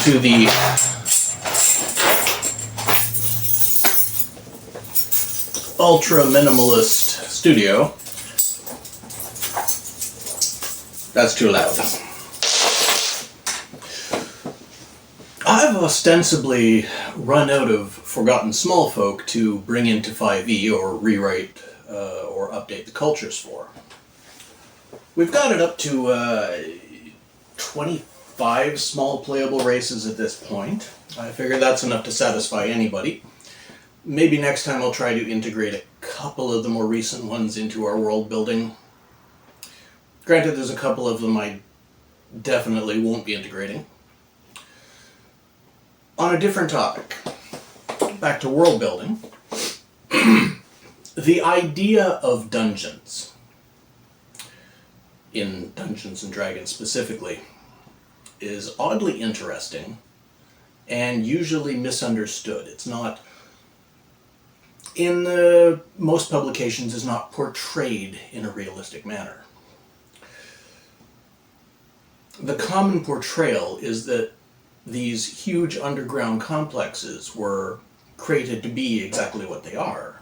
to the ultra minimalist studio. That's too loud. I've ostensibly run out of Forgotten Smallfolk to bring into 5e or rewrite or update the cultures for. We've got it up to 25 small playable races at this point. I figure that's enough to satisfy anybody. Maybe next time I'll try to integrate a couple of the more recent ones into our world building. Granted, there's a couple of them I definitely won't be integrating. On a different topic, back to world building, the idea of dungeons, in Dungeons & Dragons specifically, is oddly interesting and usually misunderstood. It's not, in most publications, is not portrayed in a realistic manner. The common portrayal is that these huge underground complexes were created to be exactly what they are.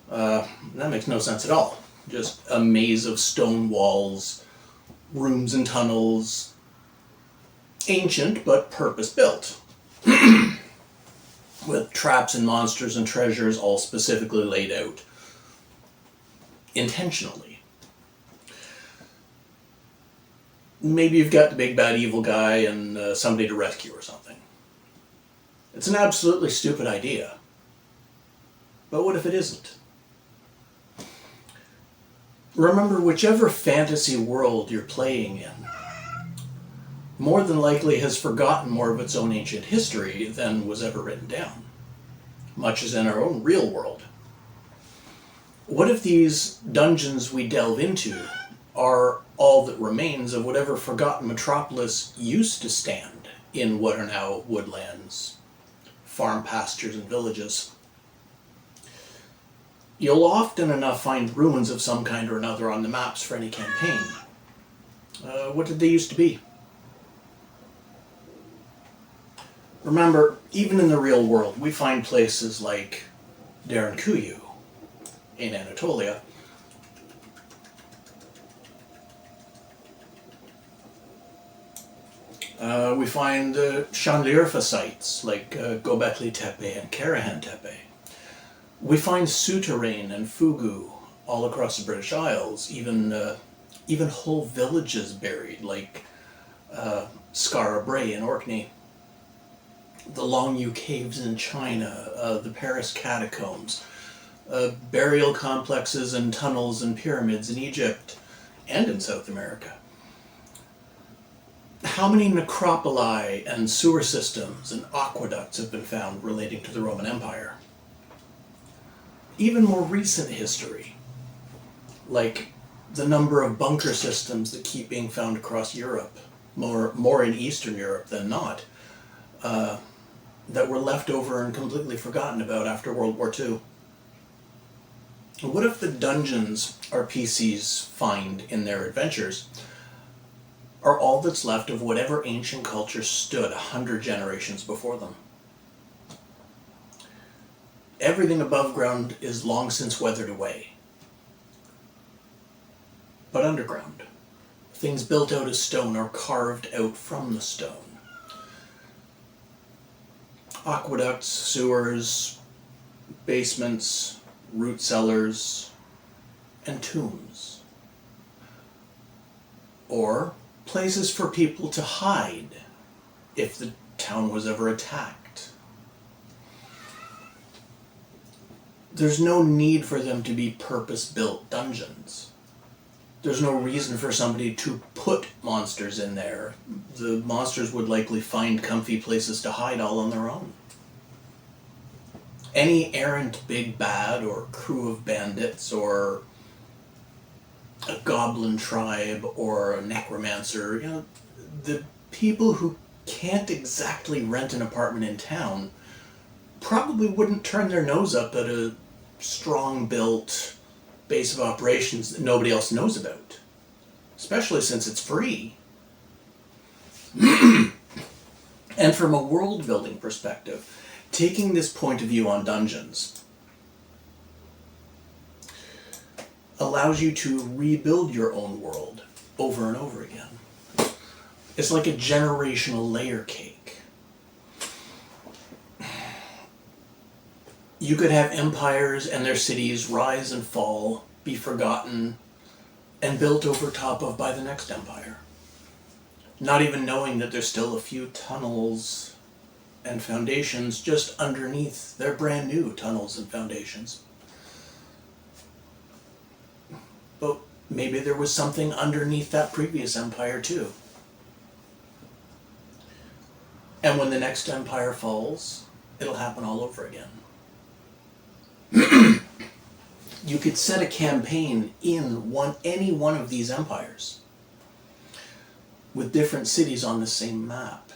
That makes no sense at all. Just a maze of stone walls, rooms and tunnels, ancient but purpose-built, with traps and monsters and treasures all specifically laid out intentionally. Maybe you've got the big bad evil guy and somebody to rescue or something. It's an absolutely stupid idea. But what if it isn't? Remember, whichever fantasy world you're playing in more than likely has forgotten more of its own ancient history than was ever written down, much as in our own real world. What if these dungeons we delve into are all that remains of whatever forgotten metropolis used to stand in what are now woodlands, farm pastures, and villages? You'll often enough find ruins of some kind or another on the maps for any campaign. What did they used to be? Remember, even in the real world, we find places like Derinkuyu in Anatolia. We find Shanliurfa sites like Göbekli Tepe and Karahan Tepe. We find souterrain and fugu all across the British Isles, even whole villages buried, like Skara Brae in Orkney, the Longyu Caves in China, the Paris Catacombs, burial complexes and tunnels and pyramids in Egypt and in South America. How many necropoli and sewer systems and aqueducts have been found relating to the Roman Empire? Even more recent history, like the number of bunker systems that keep being found across Europe, more in Eastern Europe than not, that were left over and completely forgotten about after World War II. What if the dungeons our PCs find in their adventures are all that's left of whatever ancient culture stood 100 generations before them? Everything above ground is long since weathered away. But underground, things built out of stone are carved out from the stone. Aqueducts, sewers, basements, root cellars, and tombs. Or places for people to hide if the town was ever attacked. There's no need for them to be purpose-built dungeons. There's no reason for somebody to put monsters in there. The monsters would likely find comfy places to hide all on their own. Any errant big bad or crew of bandits or a goblin tribe or a necromancer, the people who can't exactly rent an apartment in town probably wouldn't turn their nose up at a strong-built base of operations that nobody else knows about, especially since it's free. And from a world building perspective, taking this point of view on dungeons allows you to rebuild your own world over and over again. It's like a generational layer cake. You could have empires and their cities rise and fall, be forgotten, and built over top of by the next empire. Not even knowing that there's still a few tunnels and foundations just underneath their brand new tunnels and foundations. But maybe there was something underneath that previous empire too. And when the next empire falls, it'll happen all over again. You could set a campaign in any one of these empires with different cities on the same map.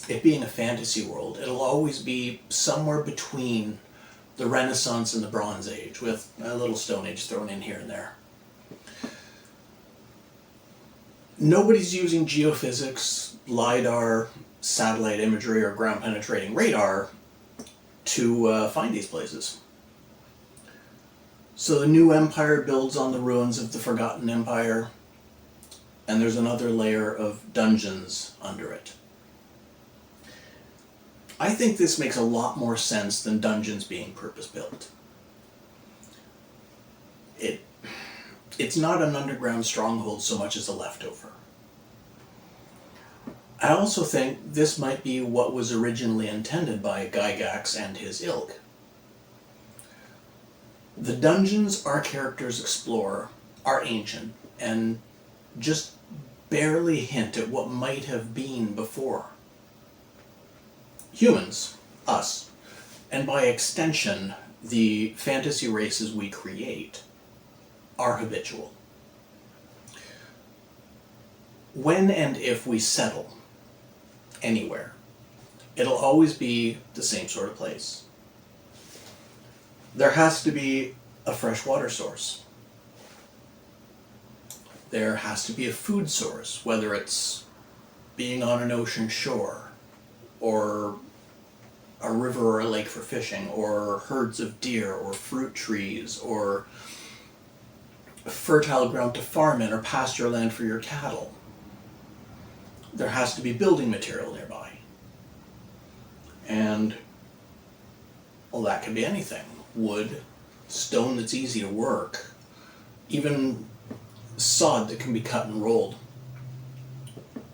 It being a fantasy world, it'll always be somewhere between the Renaissance and the Bronze Age, with a little Stone Age thrown in here and there. Nobody's using geophysics, LiDAR, satellite imagery, or ground-penetrating radar to find these places. So the new empire builds on the ruins of the forgotten empire, and there's another layer of dungeons under it. I think this makes a lot more sense than dungeons being purpose-built. It's not an underground stronghold so much as a leftover. I also think this might be what was originally intended by Gygax and his ilk. The dungeons our characters explore are ancient and just barely hint at what might have been before. Humans, us, and by extension, the fantasy races we create, are habitual. When and if we settle anywhere, it'll always be the same sort of place. There has to be a fresh water source. There has to be a food source, whether it's being on an ocean shore, or a river or a lake for fishing, or herds of deer, or fruit trees, or fertile ground to farm in, or pasture land for your cattle. There has to be building material nearby. And, well, that could be anything. Wood, stone that's easy to work, even sod that can be cut and rolled.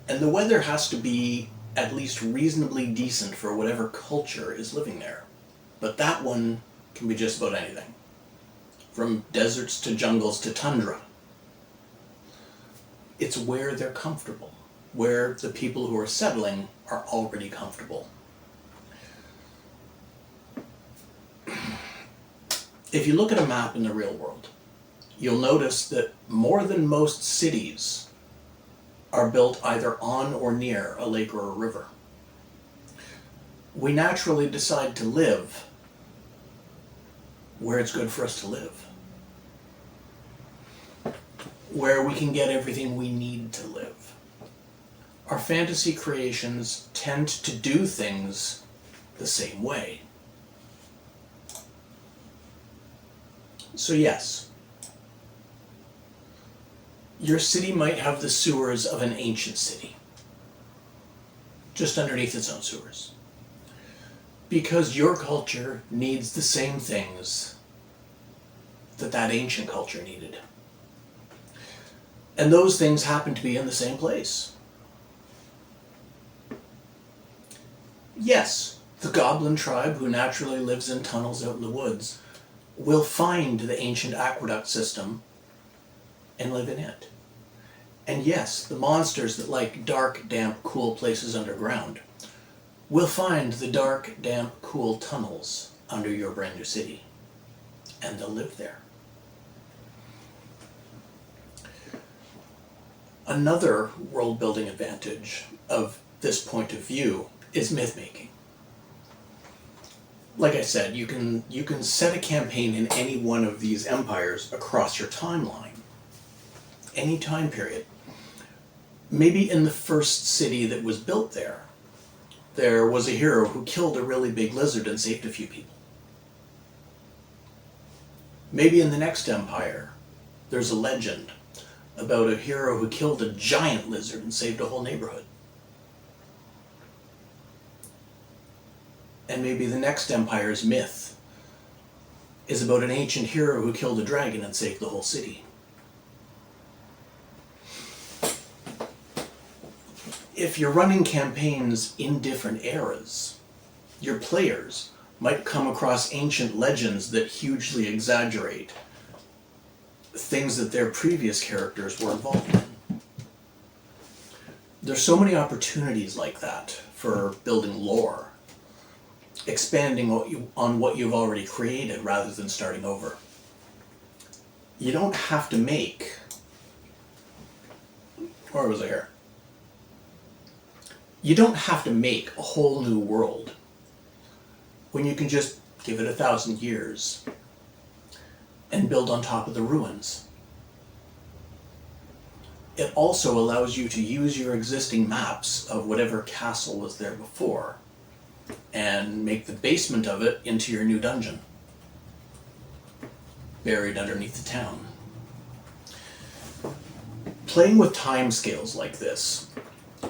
And the weather has to be at least reasonably decent for whatever culture is living there. But that one can be just about anything. From deserts to jungles to tundra. It's where they're comfortable, where the people who are settling are already comfortable. If you look at a map in the real world, you'll notice that more than most cities are built either on or near a lake or a river. We naturally decide to live where it's good for us to live, where we can get everything we need to live. Our fantasy creations tend to do things the same way. So yes, your city might have the sewers of an ancient city, just underneath its own sewers, because your culture needs the same things that that ancient culture needed. And those things happen to be in the same place. Yes, the goblin tribe who naturally lives in tunnels out in the woods will find the ancient aqueduct system and live in it. And yes, the monsters that like dark, damp, cool places underground will find the dark, damp, cool tunnels under your brand new city, and they'll live there. Another world-building advantage of this point of view is myth-making. Like I said, you can set a campaign in any one of these empires across your timeline, any time period. Maybe in the first city that was built there, there was a hero who killed a really big lizard and saved a few people. Maybe in the next empire, there's a legend about a hero who killed a giant lizard and saved a whole neighborhood. And maybe the next empire's myth is about an ancient hero who killed a dragon and saved the whole city. If you're running campaigns in different eras, your players might come across ancient legends that hugely exaggerate things that their previous characters were involved in. There's so many opportunities like that for building lore, expanding on what you've already created rather than starting over. You don't have to make... Where was I here? You don't have to make a whole new world when you can just give it 1,000 years and build on top of the ruins. It also allows you to use your existing maps of whatever castle was there before and make the basement of it into your new dungeon, buried underneath the town. Playing with timescales like this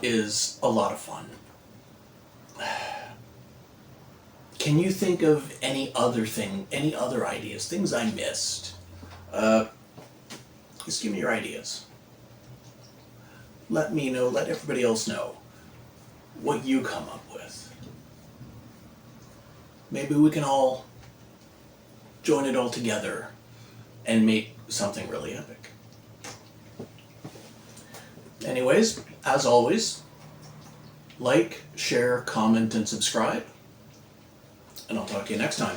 is a lot of fun. Can you think of any other ideas, things I missed? Just give me your ideas. Let me know, let everybody else know what you come up with. Maybe we can all join it all together and make something really epic. Anyways, as always, like, share, comment, and subscribe. And I'll talk to you next time.